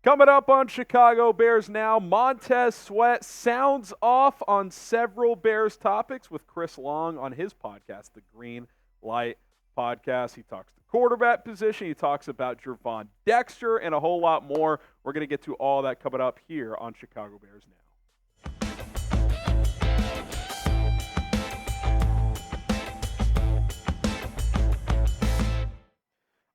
Coming up on Chicago Bears Now, Montez Sweat sounds off on several Bears topics with Chris Long on his podcast, the Green Light Podcast. He talks the quarterback position. He talks about Gervon Dexter and a whole lot more. We're going to get to all that coming up here on Chicago Bears Now.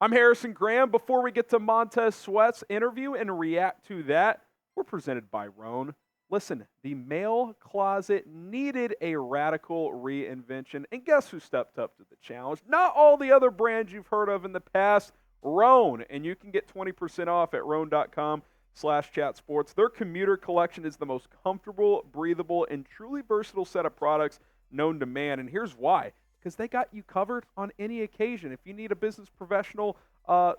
I'm Harrison Graham. Before we get to Montez Sweat's interview and react to that, we're presented by Roan. Listen, the mail closet needed a radical reinvention, and guess who stepped up to the challenge? Not all the other brands you've heard of in the past, Roan. And you can get 20% off at roan.com/chatsports. Their commuter collection is the most comfortable, breathable, and truly versatile set of products known to man. And here's why. Because they got you covered on any occasion. If you need a business professional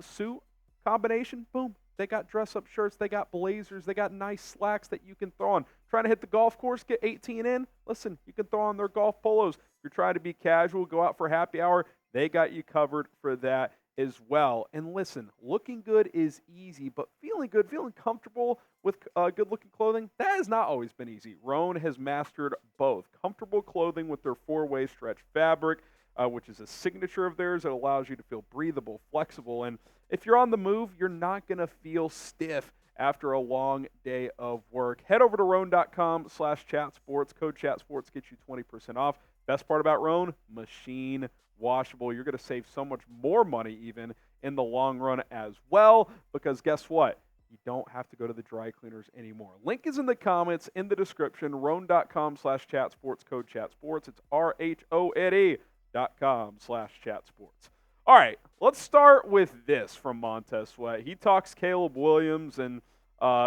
suit combination, boom. They got dress-up shirts. They got blazers. They got nice slacks that you can throw on. Trying to hit the golf course, get 18 in? Listen, you can throw on their golf polos. If you're trying to be casual, go out for happy hour, they got you covered for that as well. And listen, looking good is easy, but feeling good, feeling comfortable with good-looking clothing, that has not always been easy. Roan has mastered both. Comfortable clothing with their four-way stretch fabric, which is a signature of theirs that allows you to feel breathable, flexible, and if you're on the move, you're not going to feel stiff after a long day of work. Head over to roan.com/chatsports. Code chatsports gets you 20% off. Best part about Roan, machine washable. You're going to save so much more money even in the long run as well, because guess what? You don't have to go to the dry cleaners anymore. Link is in the comments, in the description, roan.com/chatsports, code chatsports. It's RHONE.com/chatsports. All right, let's start with this from Montez Sweat. He talks Caleb Williams, and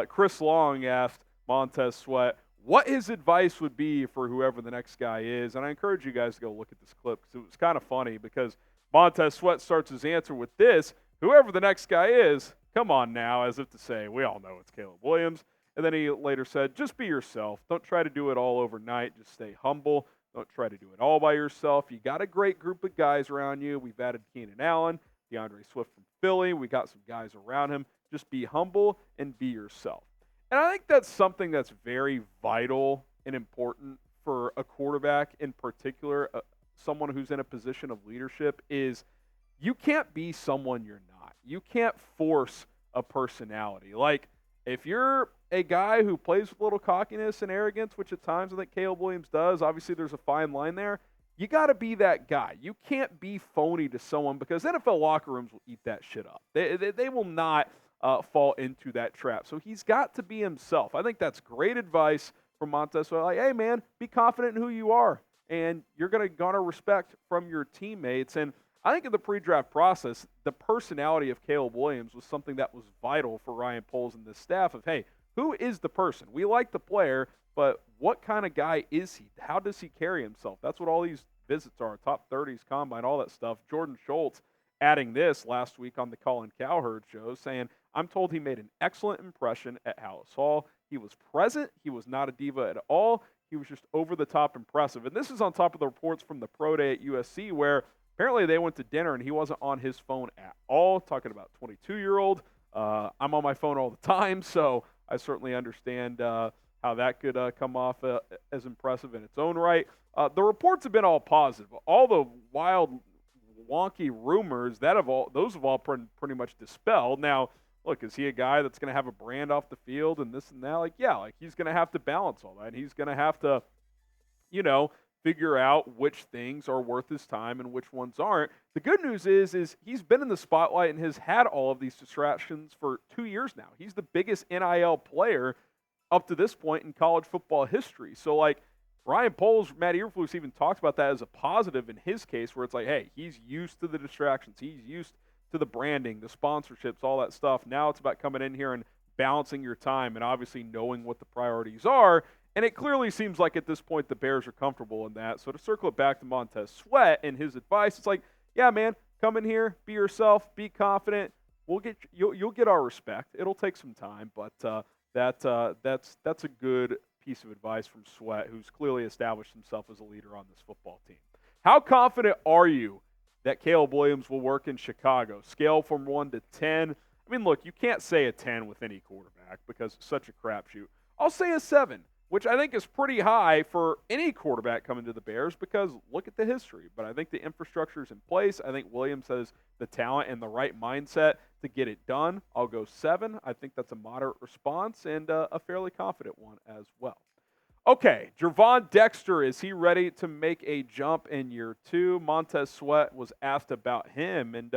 Chris Long asked Montez Sweat what his advice would be for whoever the next guy is. And I encourage you guys to go look at this clip because it was kind of funny because Montez Sweat starts his answer with this: whoever the next guy is, come on now, as if to say, we all know it's Caleb Williams. And then he later said, just be yourself. Don't try to do it all overnight. Just stay humble. Don't try to do it all by yourself. You got a great group of guys around you. We've added Keenan Allen, DeAndre Swift from Philly. We got some guys around him. Just be humble and be yourself. And I think that's something that's very vital and important for a quarterback in particular, someone who's in a position of leadership, is you can't be someone you're not. You can't force a personality. Like, if you're a guy who plays with a little cockiness and arrogance, which at times I think Caleb Williams does, obviously there's a fine line there, you got to be that guy. You can't be phony to someone because NFL locker rooms will eat that shit up. They will not fall into that trap. So he's got to be himself. I think that's great advice from Montez. So like, hey, man, be confident in who you are, and you're going to garner respect from your teammates. And I think in the pre-draft process, the personality of Caleb Williams was something that was vital for Ryan Poles and this staff of, hey, who is the person? We like the player, but what kind of guy is he? How does he carry himself? That's what all these visits are, top 30s, combine, all that stuff. Jordan Schultz adding this last week on the Colin Cowherd show, saying, I'm told he made an excellent impression at Hallis Hall. He was present. He was not a diva at all. He was just over-the-top impressive. And this is on top of the reports from the pro day at USC where apparently they went to dinner and he wasn't on his phone at all, talking about 22-year-old. I'm on my phone all the time, so I certainly understand how that could come off as impressive in its own right. The reports have been all positive. All the wild, wonky rumors, those have all pretty much dispelled. Now, look, is he a guy that's going to have a brand off the field and this and that? Like, yeah, like he's going to have to balance all that. He's going to have to, figure out which things are worth his time and which ones aren't. The good news is he's been in the spotlight and has had all of these distractions for 2 years now. He's the biggest NIL player up to this point in college football history. So, like, Ryan Poles, Matt Eberflus even talks about that as a positive in his case, where it's like, hey, he's used to the distractions. He's used to the branding, the sponsorships, all that stuff. Now it's about coming in here and balancing your time and obviously knowing what the priorities are. And it clearly seems like at this point the Bears are comfortable in that. So to circle it back to Montez Sweat and his advice, it's like, yeah, man, come in here, be yourself, be confident. You'll get our respect. It'll take some time, but that's a good piece of advice from Sweat, who's clearly established himself as a leader on this football team. How confident are you that Caleb Williams will work in Chicago? Scale from 1 to 10. I mean, look, you can't say a 10 with any quarterback because it's such a crapshoot. I'll say a 7, which I think is pretty high for any quarterback coming to the Bears because look at the history. But I think the infrastructure is in place. I think Williams has the talent and the right mindset to get it done. I'll go 7. I think that's a moderate response and a fairly confident one as well. Okay, Gervon Dexter, is he ready to make a jump in year 2? Montez Sweat was asked about him and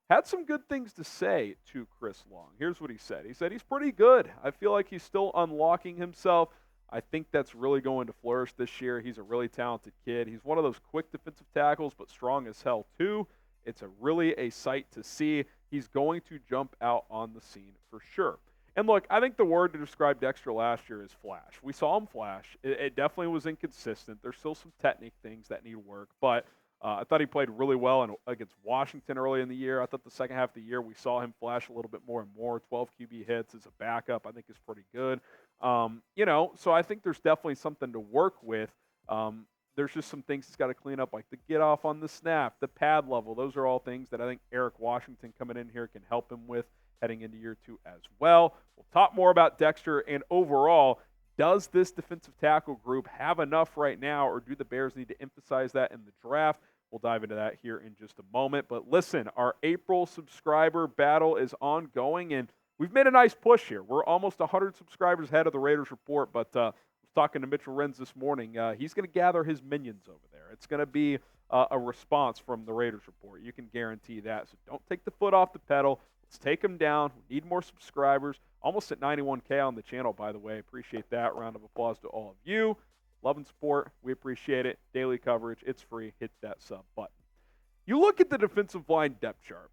had some good things to say to Chris Long. Here's what he said. He said, he's pretty good. I feel like he's still unlocking himself. I think that's really going to flourish this year. He's a really talented kid. He's one of those quick defensive tackles, but strong as hell too. It's really a sight to see. He's going to jump out on the scene for sure. And look, I think the word to describe Dexter last year is flash. We saw him flash. It definitely was inconsistent. There's still some technique things that need work, but I thought he played really well against Washington early in the year. I thought the second half of the year we saw him flash a little bit more and more. 12 QB hits as a backup, I think, is pretty good. So I think there's definitely something to work with. There's just some things he's got to clean up, like the get off on the snap, the pad level. Those are all things that I think Eric Washington coming in here can help him with heading into year 2 as well. We'll talk more about Dexter and overall, does this defensive tackle group have enough right now, or do the Bears need to emphasize that in the draft? We'll dive into that here in just a moment. But listen, our April subscriber battle is ongoing, and we've made a nice push here. We're almost 100 subscribers ahead of the Raiders report, but I was talking to Mitchell Renz this morning. He's going to gather his minions over there. It's going to be a response from the Raiders report. You can guarantee that. So don't take the foot off the pedal. Let's take them down. We need more subscribers. Almost at 91K on the channel, by the way. Appreciate that. Round of applause to all of you. Love and support. We appreciate it. Daily coverage. It's free. Hit that sub button. You look at the defensive line depth chart.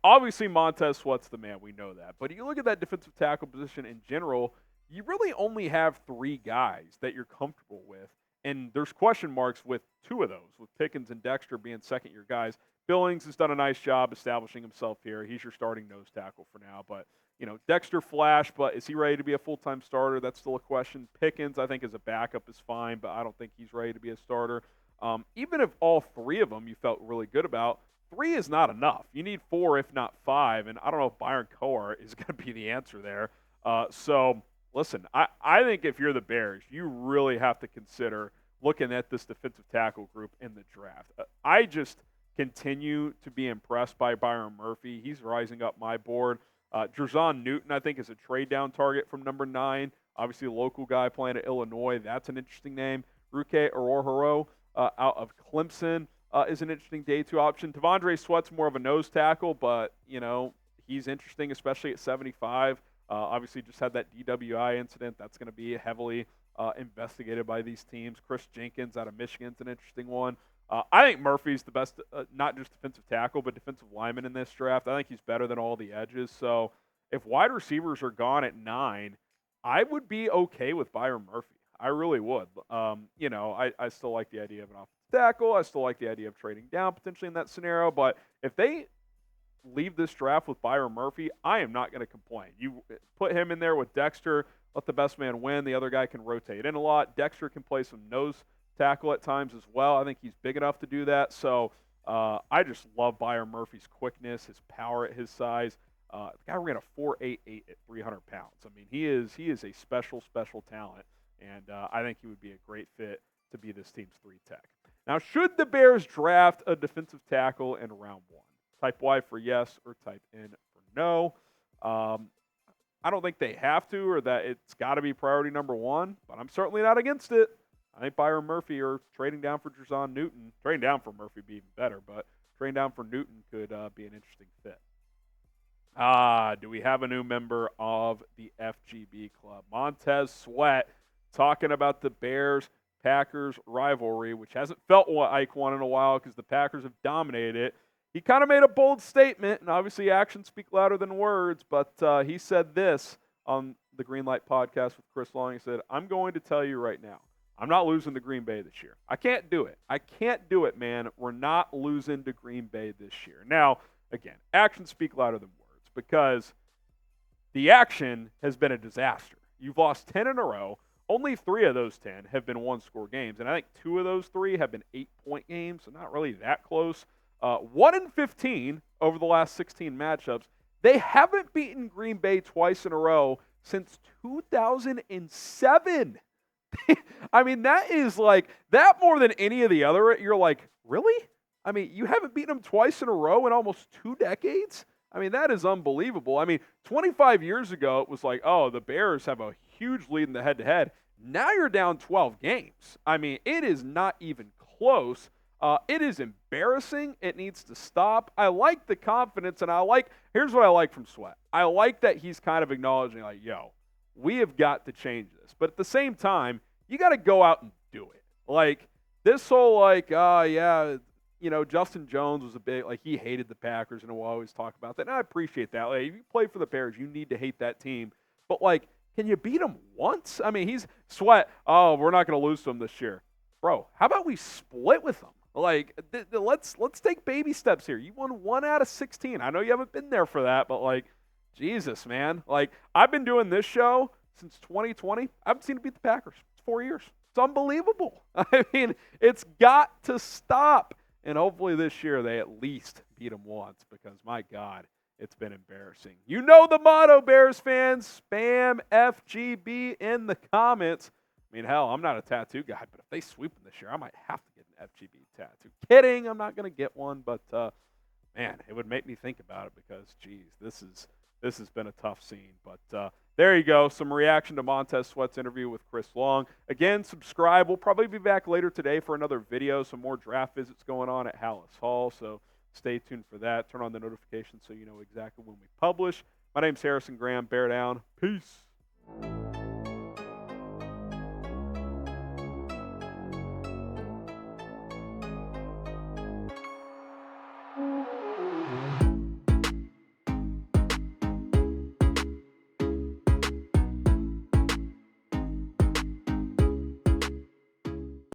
Obviously, Montez Sweat's the man. We know that. But you look at that defensive tackle position in general, you really only have 3 guys that you're comfortable with. And there's question marks with 2 of those, with Pickens and Dexter being second-year guys. Billings has done a nice job establishing himself here. He's your starting nose tackle for now. But, Dexter flash, but is he ready to be a full-time starter? That's still a question. Pickens, I think, as a backup is fine, but I don't think he's ready to be a starter. Even if all 3 of them you felt really good about, 3 is not enough. You need 4, if not 5, and I don't know if Byron Coer is going to be the answer there. Listen, I think if you're the Bears, you really have to consider looking at this defensive tackle group in the draft. I just continue to be impressed by Byron Murphy. He's rising up my board. Jer'Zhan Newton, I think, is a trade-down target from number 9. Obviously, a local guy playing at Illinois. That's an interesting name. Ruke Orhoro out of Clemson is an interesting day 2 option. Tavondre Sweat's more of a nose tackle, but, he's interesting, especially at 75. Obviously, just had that DWI incident. That's going to be heavily investigated by these teams. Chris Jenkins out of Michigan's an interesting one. I think Murphy's the best, not just defensive tackle, but defensive lineman in this draft. I think he's better than all the edges. So if wide receivers are gone at 9, I would be okay with Byron Murphy. I really would. I still like the idea of an offensive tackle. I still like the idea of trading down potentially in that scenario. But if they leave this draft with Byron Murphy, I am not going to complain. You put him in there with Dexter, let the best man win. The other guy can rotate in a lot. Dexter can play some nose tackle at times as well. I think he's big enough to do that. So I just love Byron Murphy's quickness, his power at his size. The guy ran a 4.88 at 300 pounds. I mean, he is a special talent, and I think he would be a great fit to be this team's 3 tech. Now, should the Bears draft a defensive tackle in round 1? Type Y for yes or type N for no. I don't think they have to, or that it's got to be priority number 1, but I'm certainly not against it. I think Byron Murphy or trading down for Jer'Zhan Newton. Trading down for Murphy would be even better, but trading down for Newton could be an interesting fit. Do we have a new member of the FGB club? Montez Sweat talking about the Bears-Packers rivalry, which hasn't felt like one in a while because the Packers have dominated it. He kind of made a bold statement, and obviously actions speak louder than words, but he said this on the Greenlight podcast with Chris Long. He said, I'm going to tell you right now, I'm not losing to Green Bay this year. I can't do it. I can't do it, man. We're not losing to Green Bay this year. Now, again, actions speak louder than words because the action has been a disaster. You've lost 10 in a row. Only 3 of those 10 have been 1-score games, and I think 2 of those 3 have been 8-point games, so not really that close. 1-15 over the last 16 matchups. They haven't beaten Green Bay twice in a row since 2007. I mean, that is like, that more than any of the other, you're like, really? I mean, you haven't beaten them twice in a row in almost 2 decades? I mean, that is unbelievable. I mean, 25 years ago, it was like, oh, the Bears have a huge lead in the head-to-head. Now you're down 12 games. I mean, it is not even close. It is embarrassing. It needs to stop. I like the confidence, and here's what I like from Sweat. I like that he's kind of acknowledging, like, yo, we have got to change this. But at the same time, you got to go out and do it. Like, this whole, like, yeah, you know, Justin Jones was a bit, like, he hated the Packers, and we'll always talk about that. And I appreciate that. Like, if you play for the Bears, you need to hate that team. But, like, can you beat them once? I mean, he's Sweat, oh, we're not going to lose to them this year. Bro, how about we split with them? Like, let's take baby steps here. You won 1 out of 16. I know you haven't been there for that, but, like, Jesus, man. Like, I've been doing this show since 2020. I haven't seen it beat the Packers. It's 4 years. It's unbelievable. I mean, it's got to stop. And hopefully this year they at least beat them once, because, my God, it's been embarrassing. You know the motto, Bears fans. Spam FGB in the comments. I mean, hell, I'm not a tattoo guy, but if they sweep them this year, I might have to get an FGB tattoo. Kidding, I'm not going to get one, but, man, it would make me think about it because, geez, this has been a tough scene. But there you go, some reaction to Montez Sweat's interview with Chris Long. Again, subscribe. We'll probably be back later today for another video, some more draft visits going on at Hallis Hall, so stay tuned for that. Turn on the notifications so you know exactly when we publish. My name's Harrison Graham. Bear down. Peace.